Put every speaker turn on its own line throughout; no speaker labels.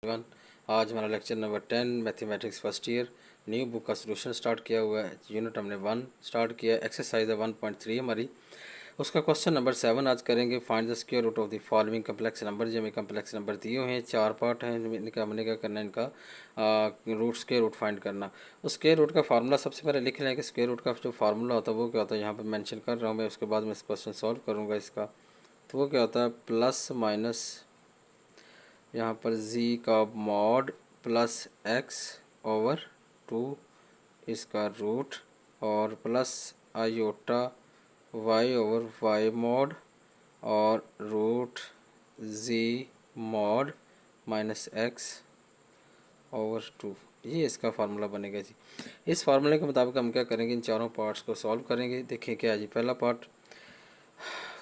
One. आज हमारा lecture number 10 mathematics first year new book का सोल्यूशन स्टार्ट किया हुआ है। यूनिट हमने 1 स्टार्ट किया, एक्सरसाइज है 1.3 हमारी। उसका क्वेश्चन नंबर 7 आज करेंगे। Find the square root of the following complex number. जो हमें कम्प्लेक्स नंबर दिए हुए हैं, 4 पार्ट हैं। इनका हमने क्या करना है, इनका रूट स्क्वायर रूट फाइंड करना। उस स्क्वायर रूट का फार्मूला सबसे पहले लिख लें कि स्क्वायर रूट का जो फार्मूला होता है वो क्या होता है, यहाँ पर मैंशन कर रहा हूँ मैं। उसके बाद मैं इस क्वेश्चन सॉल्व करूँगा इसका। तो वो क्या होता है, प्लस माइनस यहाँ पर z का मॉड प्लस x ओवर 2 इसका रूट, और plus iota y over y mod और root z mod minus x over 2। ये इसका फार्मूला बनेगा जी। इस फार्मूले के मुताबिक हम क्या करेंगे, इन चारों पार्ट्स को सॉल्व करेंगे। देखिए क्या जी, पहला पार्ट,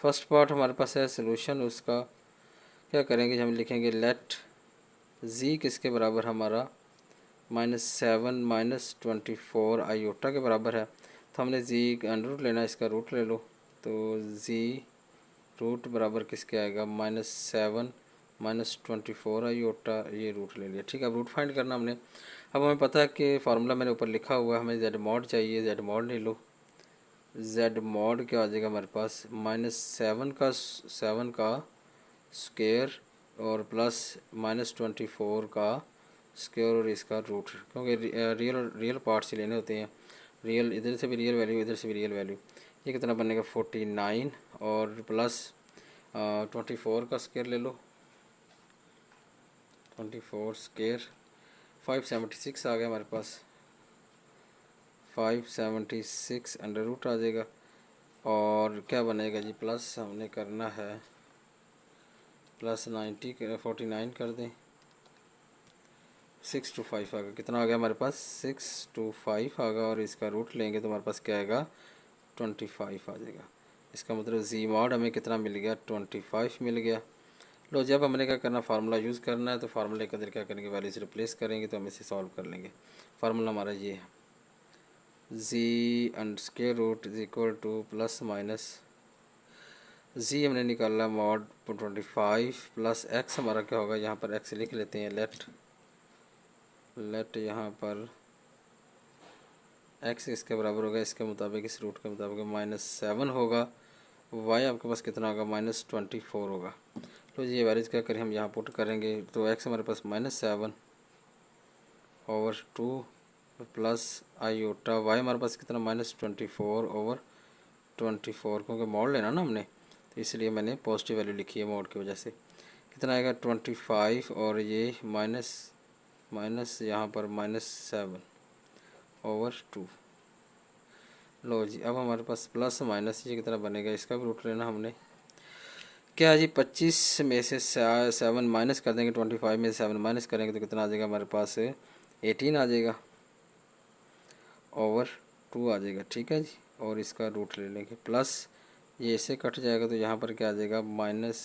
फर्स्ट पार्ट हमारे पास है सोल्यूशन। उसका क्या करेंगे, हम लिखेंगे लेट z किसके बराबर, हमारा -7 -24 आयोटा के बराबर है। तो हमने z का अंडर रूट लेना है, इसका रूट ले लो। तो z रूट बराबर किसके आएगा, -7 -24 आयोटा, ये रूट ले लिया। ठीक है, अब रूट फाइंड करना हमने। अब हमें पता है कि फार्मूला मैंने ऊपर लिखा हुआ है, हमें z मॉड चाहिए। z मॉड ले लो। z मॉड क्या आ जाएगा हमारे पास, -7 का स्क्वायर और प्लस -24 का स्क्वायर और इसका रूट, क्योंकि रियल पार्ट्स लेने होते हैं। रियल, इधर से भी रियल वैल्यू, इधर से भी रियल वैल्यू। ये कितना बनेगा 49 और प्लस 24 का स्क्वायर ले लो। 24 स्क्वायर 576 आ गया हमारे पास। 576 अंडर रूट आ जाएगा। और क्या बनेगा जी, प्लस हमने करना है प्लस 49 कर दें। 625 आ गया। कितना आ गया हमारे पास, 625 आ गया। और इसका रूट लेंगे तो हमारे पास क्या आएगा, 25 आ जाएगा। इसका मतलब जी मॉड हमें कितना मिल गया, 25 मिल गया। लो, जब हमने क्या करना, फार्मूला यूज़ करना है, तो फार्मूले के अंदर क्या करेंगे, वैल्यू से रिप्लेस करेंगे, तो हम इसे सॉल्व कर लेंगे। फार्मूला हमारा ये है, जी under square root is equal to plus minus जी हमने निकाला मॉड 25 प्लस एक्स हमारा क्या होगा, यहाँ पर एक्स लिख लेते हैं। लेट यहाँ पर एक्स इसके बराबर होगा, इसके मुताबिक, इस रूट के मुताबिक -7 होगा। वाई आपके पास कितना होगा, -24 होगा। तो ये वैल्यूज क्या करें, हम यहाँ पुट करेंगे। तो एक्स हमारे पास -7 ओवर 2 प्लस आयोटा, वाई हमारे पास कितना, -24 ओवर 24, क्योंकि मोड लेना ना हमने, तो इसलिए मैंने पॉजिटिव वैल्यू लिखी है मोड की वजह से। कितना आएगा 25 और ये माइनस यहाँ पर -7 ओवर 2। लो जी, अब हमारे पास प्लस माइनस ये कितना बनेगा, इसका भी रूट लेना हमने। क्या जी, 25 में से 7 माइनस कर देंगे, 25 में से 7 माइनस करेंगे तो कितना आ जाएगा हमारे पास, 18 आ जाएगा ओवर 2 आ जाएगा। ठीक है जी, और इसका रूट ले लेंगे। प्लस ये इससे कट जाएगा तो यहाँ पर क्या आ जाएगा, माइनस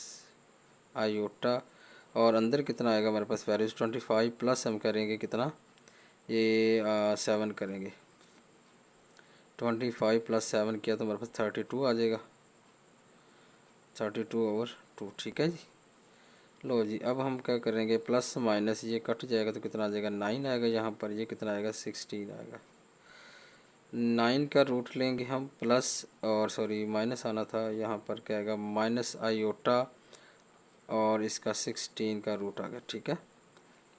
आयोटा, और अंदर कितना आएगा हमारे पास वैल्यूज 25, प्लस हम करेंगे कितना, ये 7 करेंगे। 25 प्लस 7 किया तो हमारे पास 32 आ जाएगा, 32 ओवर 2। ठीक है जी। लो जी, अब हम क्या करेंगे, प्लस माइनस ये कट जाएगा तो कितना आ जाएगा, 9 आएगा यहाँ पर। ये कितना आएगा, 16 आएगा। 9 का रूट लेंगे हम, प्लस, और सॉरी माइनस आना था, यहाँ पर क्या आएगा, माइनस आयोटा और इसका 16 का रूट आ गया। ठीक है,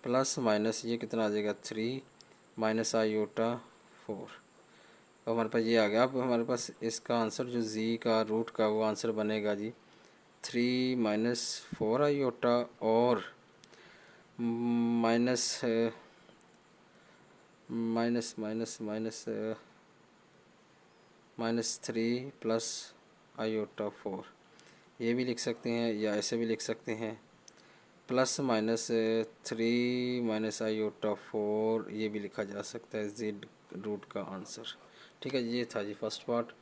प्लस माइनस ये कितना आ जाएगा, 3 माइनस आयोटा 4। अब हमारे पास ये आ गया। अब हमारे पास इसका आंसर जो जी का रूट का वो आंसर बनेगा जी 3 -4 आयोटा और minus minus minus minus -3 plus iota 4। ये भी लिख सकते हैं या ऐसे भी लिख सकते हैं, +-3 माइनस आयोटा 4, ये भी लिखा जा सकता है जेड रूट का आंसर। ठीक है, ये था जी फर्स्ट पार्ट।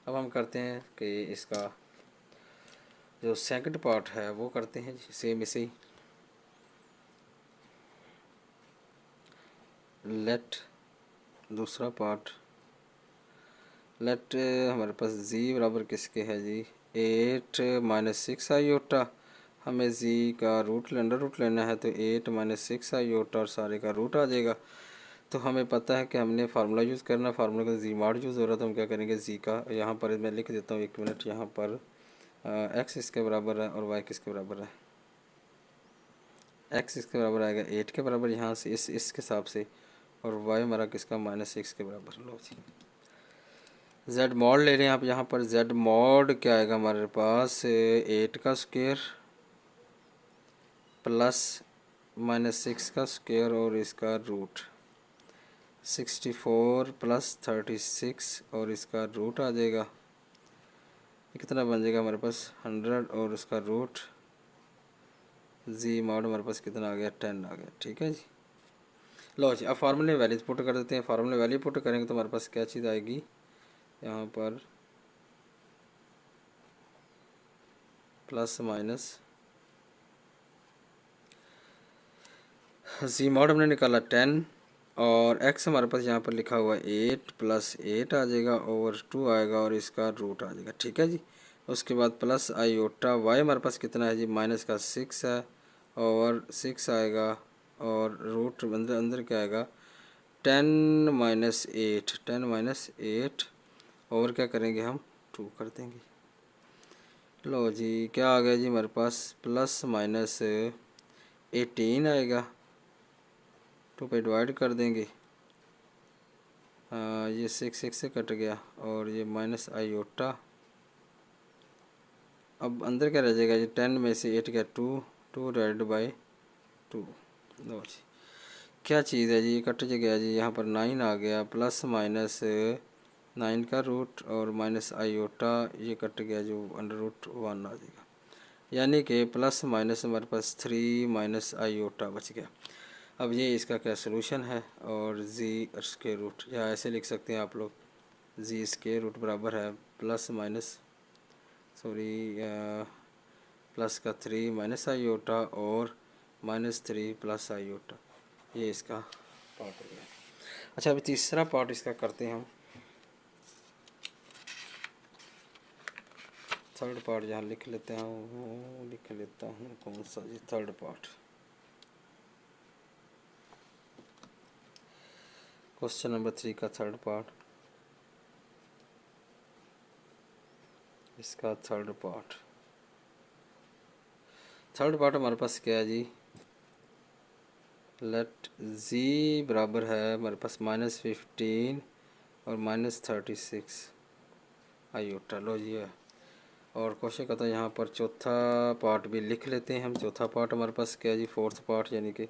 अब हम करते हैं कि इसका जो सेकंड पार्ट है वो करते हैं जी, सेम इसे ही। लेट दूसरा पार्ट, लेट हमारे पास जी बराबर किसके है जी, 8 - 6 आयोटा। हमें जी का अंडर रूट लेना है, तो 8 माइनस 6 आयोटा और सारे का रूट आ जाएगा। तो हमें पता है कि हमने फार्मूला यूज़ करना, फार्मूला का जी मॉड यूज़ हो रहा है, तो हम क्या करेंगे जी का, यहाँ पर मैं लिख देता हूँ 1 मिनट, यहाँ पर एक्स इसके बराबर है और वाई किसके बराबर है, एक्स इसके बराबर आएगा 8 के बराबर यहाँ से इसके हिसाब से, और वाई हमारा किसका -6 के बराबर। लो जी जेड मॉड ले रहे हैं आप, यहाँ पर जेड मॉड क्या आएगा हमारे पास 8 का स्क्वायर प्लस -6 का स्क्वायर और इसका रूट 64 प्लस 36 और इसका रूट आ जाएगा। ये कितना बन जाएगा हमारे पास 100 और उसका रूट जी मॉड हमारे पास कितना आ गया 10 आ गया। ठीक है जी। लो जी अब फार्मूले वैल्यूज पुट कर देते हैं। फार्मूले वैल्यू पुट करेंगे तो हमारे पास क्या चीज़ आएगी, यहाँ पर प्लस माइनस जी मॉड हमने निकाला 10 और एक्स हमारे पास यहाँ पर लिखा हुआ 8 प्लस 8 आ जाएगा ओवर 2 आएगा और इसका रूट आ जाएगा। ठीक है जी। उसके बाद प्लस आयोटा वाई हमारे पास कितना है जी माइनस का 6 है और 6 आएगा और रूट अंदर अंदर क्या आएगा 10 माइनस 8 10 माइनस 8 और क्या करेंगे हम 2 कर देंगे। लो जी क्या आ गया जी हमारे पास प्लस माइनस 18 आएगा, 2 पे डिवाइड कर देंगे, ये 6 से कट गया और ये माइनस आयोटा, अब अंदर क्या रह जाएगा जी 10 में से 8 गया 2 डिवाइड बाई 2। लो जी क्या चीज़ है जी ये कट गया जी, यहाँ पर 9 आ गया प्लस माइनस 9 का रूट और माइनस आयोटा ये कट गया जो √1 आ जाएगा, यानी कि प्लस माइनस हमारे पास 3 माइनस आयोटा बच गया। अब ये इसका क्या सोल्यूशन है और जी स्क्वायर रूट, या ऐसे लिख सकते हैं आप लोग जी स्क्वायर रूट बराबर है प्लस का 3 माइनस आयोटा और -3 प्लस आयोटा, ये इसका पार्ट हो गया। अच्छा अभी तीसरा पार्ट इसका करते हैं हम, थर्ड पार्ट यहाँ लिख लेता हूँ कौन सा जी थर्ड पार्ट, क्वेश्चन नंबर 3 का थर्ड पार्ट, इसका थर्ड पार्ट हमारे पास क्या है जी, लेट जी बराबर है हमारे पास -15 और -36 आयोटा। लो जी है और क्वेश्चन कहता है यहाँ पर चौथा पार्ट भी लिख लेते हैं हम। चौथा पार्ट हमारे पास क्या है जी फोर्थ पार्ट, यानी कि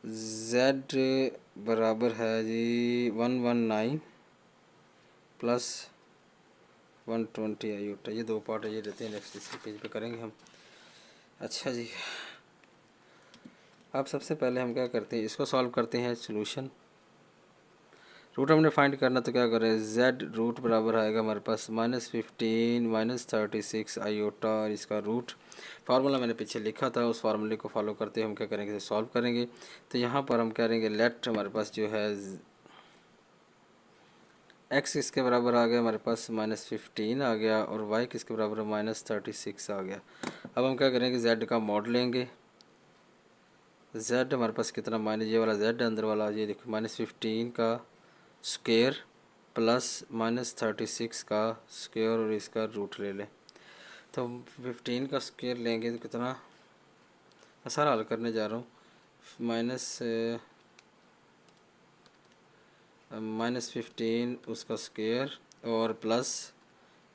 z बराबर है जी 119 प्लस 120 आयोटा। ये 2 पार्ट है, ये रहते हैं नेक्स्ट इसी पेज पे करेंगे हम। अच्छा जी अब सबसे पहले हम क्या करते हैं, इसको सॉल्व करते हैं सोल्यूशन। रूट हमने फाइंड करना तो क्या करें, z रूट बराबर आएगा हमारे पास -15 -36 आयोटा और इसका रूट, फार्मूला मैंने पीछे लिखा था उस फार्मूले को फॉलो करते हम क्या करेंगे सॉल्व करेंगे। तो यहाँ पर हम करेंगे लेट हमारे पास जो है x इसके बराबर आ गया हमारे पास -15 आ गया और y किसके बराबर है -36 आ गया। अब हम क्या करेंगे z का मॉड लेंगे, z हमारे पास कितना माइनस ये वाला z अंदर वाला ये देखो -15 का स्क्वायर प्लस -36 का स्क्वायर और इसका रूट ले लें। तो 15 का स्क्वायर लेंगे तो कितना, सारा हल करने जा रहा हूँ, -15 उसका स्क्वायर और प्लस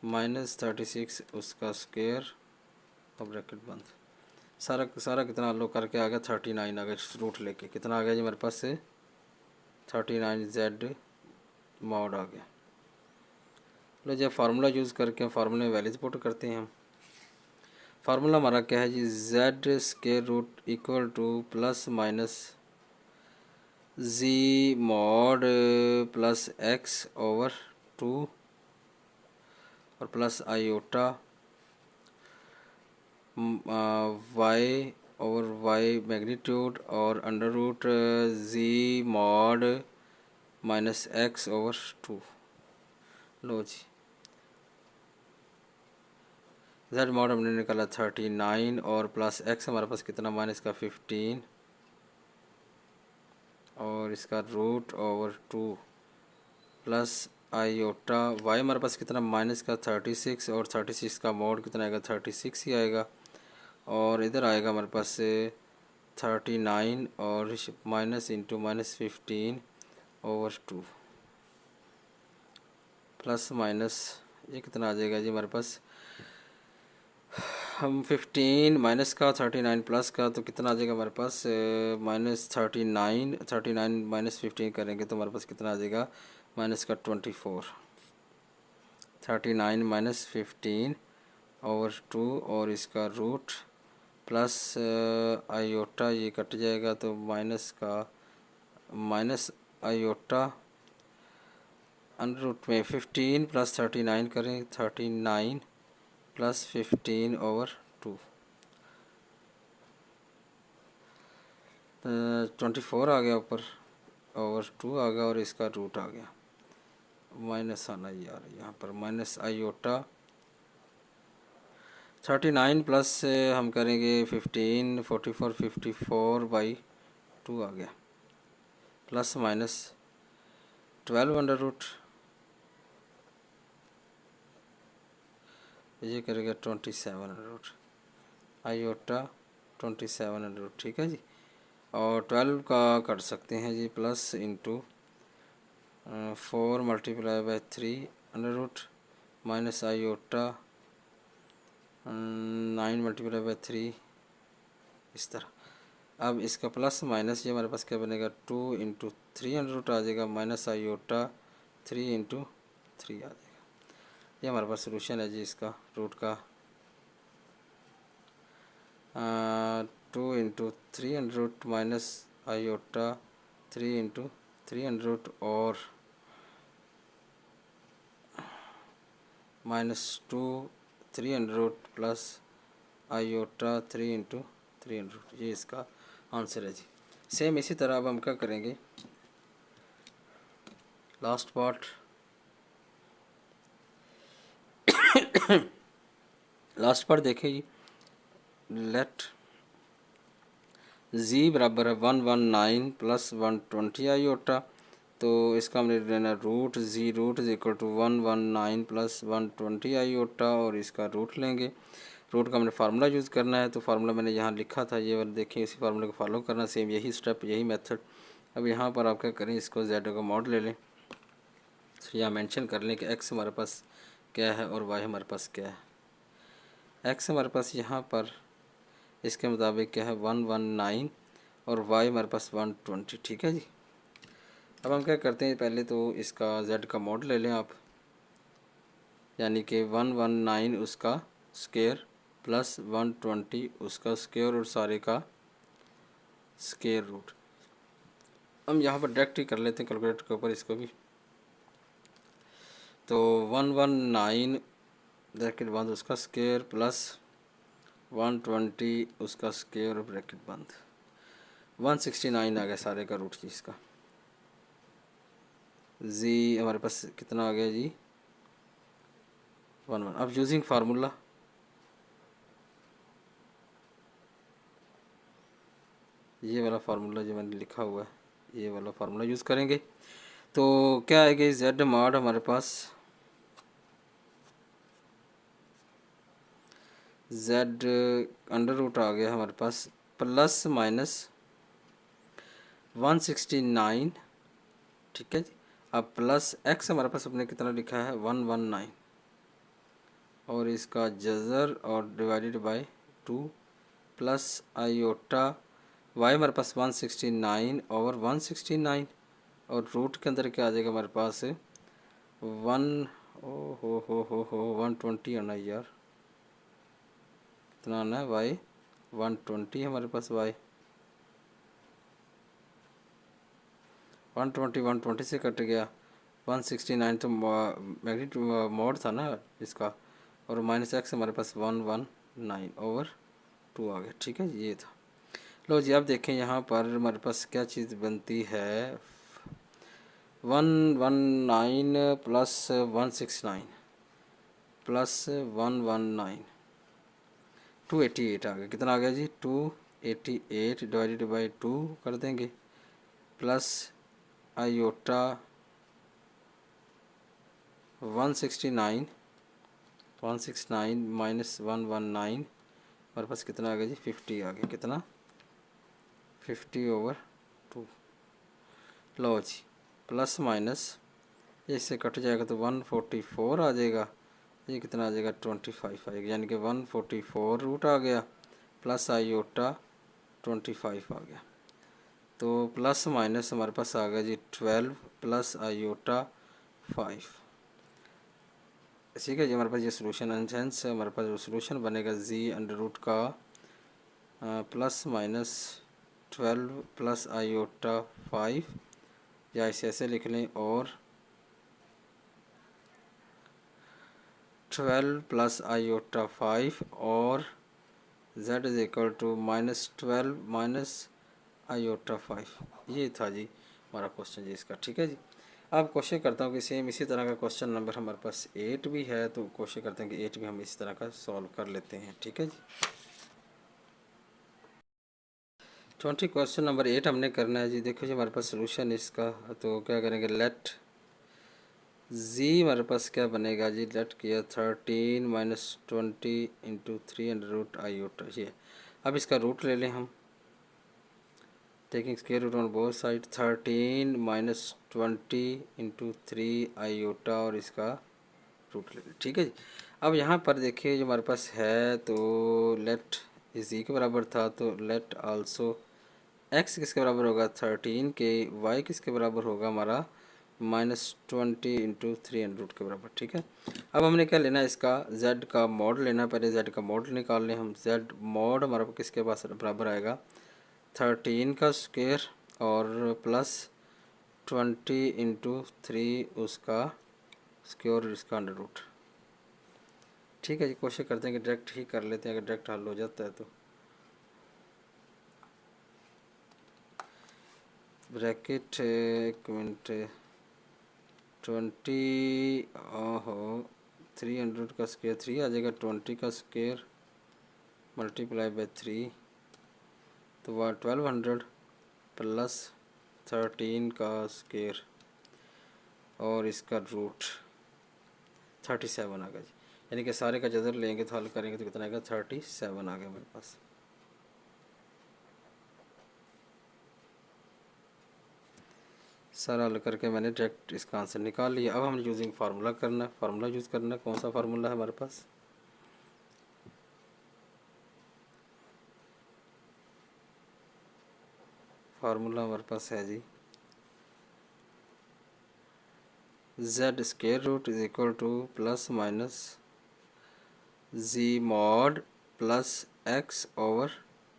-36 उसका स्क्वायर और ब्रैकेट बंद, सारा कितना लो करके आ गया 39 आ गया, रूट लेके कितना आ गया जी हमारे पास से 39 z मॉड आ गया। लो जब फार्मूला यूज़ करके फार्मूले में वैल्यूज पुट करते हैं हम। फार्मूला हमारा क्या है जी z square root equal to plus minus जी मॉड प्लस x ओवर 2 और plus iota y over y magnitude और अंडर रूट जी मॉड -x ओवर 2। लो जी जेड मॉड हमने निकाला 39 और प्लस एक्स हमारे पास कितना माइनस का 15 और इसका root over 2 plus iota y हमारे पास कितना माइनस का 36 और 36 का मॉड कितना आएगा 36 ही आएगा और इधर आएगा हमारे पास 39 और minus into minus 15 over 2 plus minus ये कितना आ जाएगा जी हमारे पास हम 15 माइनस का 39 प्लस का तो कितना आ जाएगा हमारे पास माइनस 39 माइनस 15 करेंगे तो हमारे पास कितना आ जाएगा माइनस का 24 39 माइनस 15 ओवर 2 और इसका रूट प्लस आयोटा ये कट जाएगा तो माइनस का माइनस आयोटा अंडर रूट में 15 प्लस 39 करें 39 प्लस 15 ओवर 2 24 आ गया ऊपर ओवर 2 आ गया और इसका रूट आ गया माइनस आना यार यहाँ पर माइनस आयोटा 39 प्लस हम करेंगे 15 44 54 बाई 2 आ गया प्लस माइनस 12 अंडर रूट ये करेगा 27 under root iota 27 under root ठीक है जी और 12 का कर सकते हैं जी plus into 4 multiply by 3 under root minus iota 9 multiply by 3 इस तरह। अब इसका प्लस माइनस ये हमारे पास क्या बनेगा 2 इंटू 3 अंडर रूट आ जाएगा माइनस आयोटा 3 इंटू 3 आ जाएगा। ये हमारे पास सोल्यूशन है जी इसका रूट का 2 into 3 under root minus iota 3 into 3 under root और minus 2 3 under root plus iota 3 into 3 under root ये इसका आंसर है जी। सेम इसी तरह अब हम क्या करेंगे लास्ट पार्ट लास्ट पार्ट देखिए जी लेट जी बराबर है 119 प्लस 120 आयोटा तो इसका हमने लेना रूट जी root is equal to 119 plus 120 iota और इसका रूट लेंगे। रूट का हमने फार्मूला यूज़ करना है तो फार्मूला मैंने यहाँ लिखा था ये वाला देखिए इसी फार्मूले को फॉलो करना सेम यही स्टेप यही मेथड। अब यहाँ पर आप क्या करें इसको जेड का मॉड ले लें तो यहाँ मेंशन कर लें कि एक्स हमारे पास क्या है और वाई हमारे पास क्या है। एक्स हमारे पास यहाँ पर इसके मुताबिक क्या है 119 और वाई हमारे पास 120 ठीक है जी। अब हम क्या करते हैं पहले तो इसका जेड का मॉड ले लें आप यानी कि 119 उसका स्क्वायर प्लस 120 उसका स्क्वायर और सारे का स्क्वायर रूट। हम यहाँ पर डायरेक्ट ही कर लेते हैं कैलकुलेटर के ऊपर इसको भी तो 119 ब्रैकेट बंद उसका स्क्वायर प्लस 120 उसका स्क्वायर ब्रैकेट बंद 169 आ गया सारे का रूट जी इसका। जी हमारे पास कितना आ गया जी 1 अब यूजिंग फार्मूला ये वाला फार्मूला जो मैंने लिखा हुआ है ये वाला फार्मूला यूज़ करेंगे तो क्या आएगा जेड मॉड हमारे पास जेड अंडर रूट आ गया हमारे पास प्लस माइनस 169 ठीक है जी। अब प्लस एक्स हमारे पास अपने कितना लिखा है 119 और इसका जज़र और divided by 2 plus iota y हमारे पास 169 और 169 और रूट के अंदर क्या आ जाएगा हमारे पास 120 आना यार कितना आना है वाई 120 हमारे पास वाई 120 से कट गया 169 तो मैग्नीट्यूड मॉड था ना इसका और माइनस एक्स हमारे पास 119 ओवर 2 आ गया ठीक है ये था। लो जी अब देखें यहाँ पर हमारे पास क्या चीज़ बनती है 119 प्लस 169 प्लस 119 288 आ गया। कितना आ गया जी? 288 डिवाइडेड बाई 2 कर देंगे, प्लस आयोटा 169 माइनस 119, हमारे पास कितना आ गया जी? 50 आ गया। कितना? 50/2। लो जी, प्लस माइनस इससे कट जाएगा तो 144 आ जाएगा। ये कितना आ जाएगा? 25 आएगा, यानी कि 144 रूट आ गया, प्लस आयोटा 25 आ गया। तो प्लस माइनस हमारे पास आ गया जी 12 प्लस आयोटा 5। ठीक है जी, हमारे पास ये सोल्यूशन एंसेंस है। हमारे पास जो सोल्यूशन बनेगा जी अंडर रूट का प्लस माइनस 12 प्लस आयोटा 5, या इसे ऐसे लिख लें, और 12 प्लस आयोटा 5 और z is equal to -12 minus iota 5। ये था जी हमारा क्वेश्चन जी इसका। ठीक है जी, अब कोशिश करता हूँ कि सेम इसी तरह का क्वेश्चन नंबर हमारे पास 8 भी है, तो कोशिश करते हैं कि 8 भी हम इस तरह का सॉल्व कर लेते हैं। ठीक है जी, 20 क्वेश्चन नंबर 8 हमने करना है जी। देखो जी हमारे पास सोल्यूशन इसका, तो क्या करेंगे, लेट जी हमारे पास क्या बनेगा जी, लेट किया 13 minus 20 into 3 under root iota. ये अब इसका रूट ले लें हम, taking square root on both side, 13 minus 20 into 3 iota, और इसका रूट ले लें। ठीक है जी, अब यहाँ पर देखिए जो हमारे पास है, तो लेट इज ई के बराबर था, तो लेट आल्सो एक्स किसके बराबर होगा 13 के, वाई किसके बराबर होगा हमारा -20 इंटू 3 अंडर रूट के बराबर। ठीक है, अब हमने क्या लेना है, इसका z का मॉड लेना। पहले z का मॉड निकाल लें हम। z मॉड हमारा किसके पास बराबर आएगा 13 का स्क्वायर और प्लस 20 इंटू 3 उसका स्क्वायर और इसका अंडर रूट। ठीक है जी, कोशिश करते हैं कि डायरेक्ट ही कर लेते हैं, अगर डायरेक्ट हल हो जाता है तो। ब्रैकेट एक मिनट, 20 हो 300 का स्क्वायर 3 आ जाएगा, 20 का स्क्वायर मल्टीप्लाई बाई 3 तो वह 1200 प्लस 13 का स्क्वायर और इसका रूट 37 आ गया जी। यानी कि सारे का जदर लेंगे तो हल करेंगे तो कितना आएगा 37 आ गया मेरे पास। सारा हल करके मैंने डायरेक्ट इसका आंसर निकाल लिया। अब हम यूजिंग फार्मूला करना है, फार्मूला यूज़ करना है। कौन सा फार्मूला है हमारे पास, फार्मूला हमारे पास है जी z square root is equal to plus minus जी mod plus x over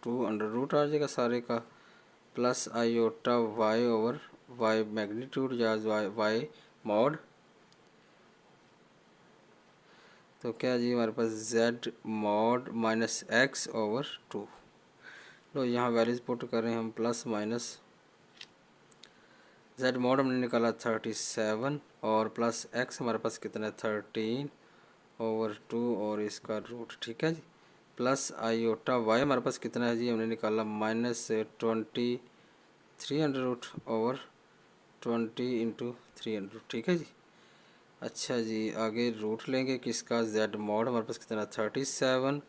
2 under root आ जाएगा सारे का, plus iota y over y magnitude या y मॉड। तो क्या जी हमारे पास z mod minus x over 2। लो यहाँ वैल्यूज पुट कर रहे हैं हम, प्लस माइनस z मॉड हमने निकाला 37 और प्लस x हमारे पास कितना है 13 ओवर 2 और इसका रूट। ठीक है जी, प्लस आयोटा y हमारे पास कितना है जी, हमने निकाला -23 under root over 20 into 3 under root. ठीक है जी, अच्छा जी, आगे रूट लेंगे किसका, z मॉड हमारे पास कितना 37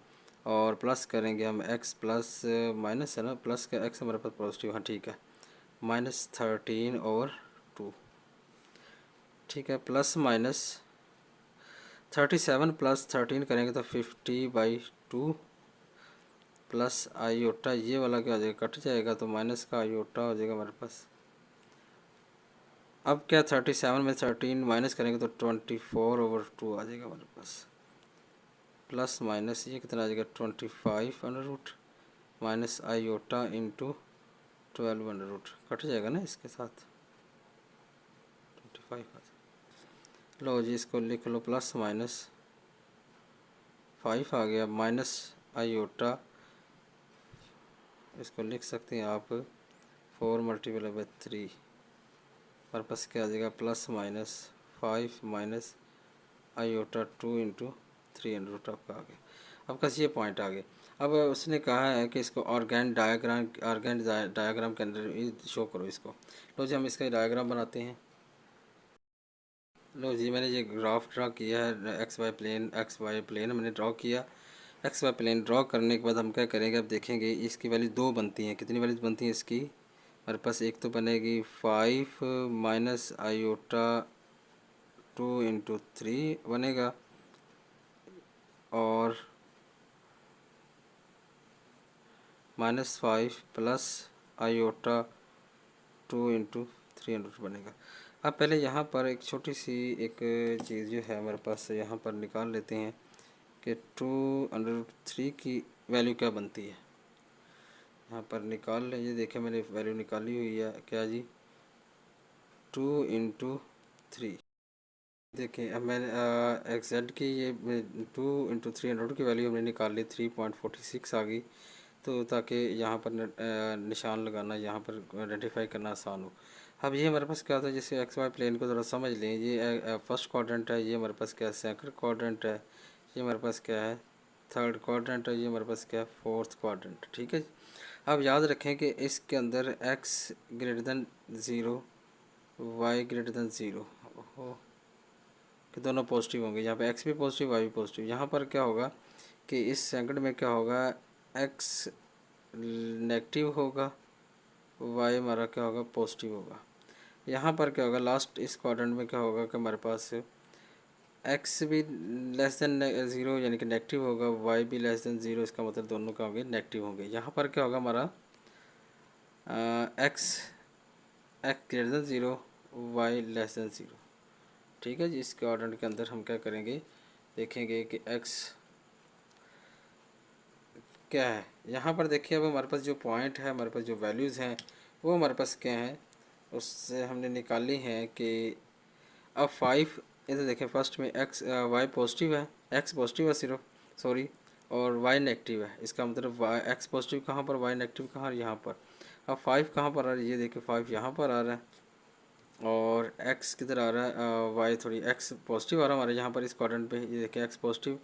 और प्लस करेंगे हम x प्लस माइनस है ना, प्लस का x हमारे पास पॉजिटिव, हाँ ठीक है, -13 ओवर 2। ठीक है, प्लस माइनस 37 प्लस 13 करेंगे तो 50/2 प्लस आयोटा, ये वाला क्या हो जाएगा, कट जाएगा तो माइनस का आयोटा हो जाएगा हमारे पास। अब क्या 37 में 13 माइनस करेंगे तो 24/2 आ जाएगा हमारे पास, प्लस माइनस ये कितना आ जाएगा 25 under root minus iota into 12 under root, cut जाएगा ना इसके साथ 25 आ जाएगा। लो जी इसको लिख लो, प्लस माइनस 5 आ गया, माइनस आयोटा इसको लिख सकते हैं आप 4 मल्टीप्लाई बाई 3, हमारे पास क्या आ जाएगा plus minus 5 minus iota 2 into 3 under root आपका आ गया। आपका ये पॉइंट आ गया। अब उसने कहा है कि इसको ऑर्गेन डायग्राम के अंदर शो करो इसको। लो जी हम इसका डायग्राम बनाते हैं। लो जी मैंने ये ग्राफ ड्रा किया है, एक्स वाई प्लेन मैंने ड्रॉ किया। एक्स वाई प्लेन ड्रॉ करने के बाद हम क्या करेंगे, अब देखेंगे इसकी वैल्यू दो बनती हैं। कितनी वैल्यू बनती हैं इसकी, हमारे पास एक तो बनेगी 5 माइनस आयोटा 2 × 3 बनेगा, और -5 प्लस आयोटा 2 × 300 बनेगा। अब पहले यहाँ पर एक छोटी सी एक चीज़ जो है हमारे पास यहाँ पर निकाल लेते हैं कि 2√3 की वैल्यू क्या बनती है। यहाँ पर निकाल लें, ये देखें मैंने वैल्यू निकाली हुई है क्या जी, 2 × 3। देखिए अब मैंने एग्जैक्ट की ये 2 × 300 की वैल्यू हमने निकाल ली, 3.46 आ गई। तो ताकि यहाँ पर निशान लगाना, यहाँ पर आइडेंटिफाई करना आसान हो। अब ये हमारे पास क्या होता है, जैसे एक्स वाई प्लेन को ज़रा समझ लें। ये फर्स्ट क्वाड्रेंट है, ये हमारे पास क्या है सेकंड क्वाड्रेंट है, ये हमारे पास क्या है थर्ड क्वाड्रेंट है, ये हमारे पास क्या है फोर्थ क्वाड्रेंट। ठीक है जी। अब याद रखें कि इसके अंदर x greater than 0 y greater than 0 हो कि दोनों पॉजिटिव होंगे। यहाँ पे x भी पॉजिटिव y भी पॉजिटिव। यहाँ पर क्या होगा कि इस सेकंड में क्या होगा, x नेगेटिव होगा, y हमारा क्या होगा पॉजिटिव होगा। यहाँ पर क्या होगा लास्ट इस क्वाड्रेंट में क्या होगा कि हमारे पास x भी लेस देन 0 यानी कि नेगेटिव होगा, y भी लेस देन 0, इसका मतलब दोनों क्या होंगे नेगेटिव होंगे। यहाँ पर क्या होगा हमारा x greater than 0 y less than 0। ठीक है जी। इस क्वाड्रेंट के अंदर हम क्या करेंगे, देखेंगे कि x क्या है। यहाँ पर देखिए अब हमारे पास जो पॉइंट है, हमारे पास जो वैल्यूज़ हैं वो हमारे पास क्या हैं, उससे हमने निकाली है कि अब 5 इधर देखें फर्स्ट में एक्स वाई पॉजिटिव है, एक्स पॉजिटिव है सिर्फ, सॉरी, और वाई नेगेटिव है। इसका मतलब वाई एक्स पॉजिटिव कहाँ पर, वाई नेगेटिव कहाँ, यहाँ पर। अब 5 कहाँ पर आ रहा है, ये देखिए 5 यहाँ पर आ रहा है, और एक्स किधर आ रहा है, वाई थोड़ी एक्स पॉजिटिव आ रहा है हमारे यहाँ पर इस क्वाड्रेंट पे, ये देखिए एक्स पॉजिटिव।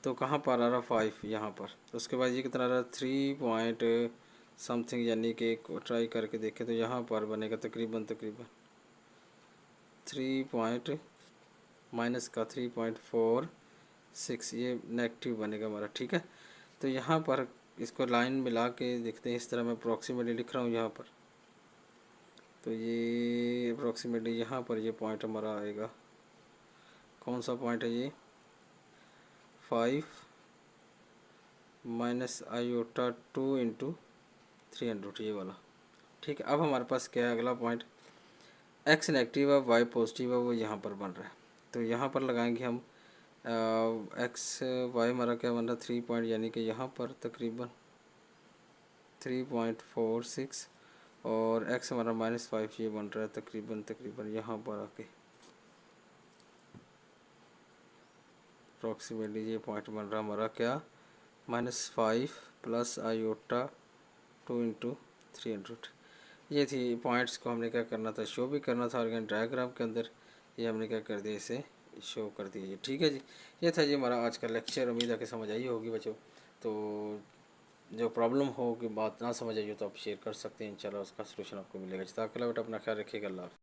तो कहाँ पर आ रहा है 5 यहाँ पर। तो उसके बाद ये कितना आ रहा है 3 पॉइंट समथिंग, यानी कि ट्राई करके देखें तो यहाँ पर बनेगा तकरीबन 3 पॉइंट माइनस का 3.46, ये नेगेटिव बनेगा हमारा। ठीक है। तो यहाँ पर इसको लाइन मिला के देखते हैं, इस तरह मैं अप्रॉक्सीमेटली लिख रहा हूँ यहाँ पर। तो ये अप्रॉक्सीमेटली यहाँ पर ये पॉइंट हमारा आएगा, कौन सा पॉइंट है ये, 5 माइनस आयोटा 2 × 300, ये वाला। ठीक है। अब हमारे पास क्या है अगला पॉइंट, एक्स नेगेटिव है वाई पॉजिटिव है, वो यहाँ पर बन रहा है। तो यहाँ पर लगाएंगे हम एक्स वाई हमारा क्या बन रहा है 3 पॉइंट, यानी कि यहाँ पर तकरीबन 3.46, और एक्स हमारा -5 ये बन रहा है तकरीबन यहाँ पर आके अप्रॉक्सीमेटली ये पॉइंट बन रहा है हमारा क्या, -5 प्लस आयोटा 2 × 300। ये थी पॉइंट्स को हमने क्या करना था, शो भी करना था ऑर्गेन डायग्राम के अंदर। ये हमने क्या कर दिया, इसे शो कर दिया। ठीक है जी। ये था जी हमारा आज का लेक्चर, उम्मीद है कि समझ आई होगी बच्चों। तो जो प्रॉब्लम हो कि बात ना समझ आई हो तो आप शेयर कर सकते हैं, इंशाल्लाह उसका सलूशन आपको मिलेगा। जज़ाकल्लाह बेटा, अपना ख्याल रखिएगा, अल्लाह हाफ़िज़।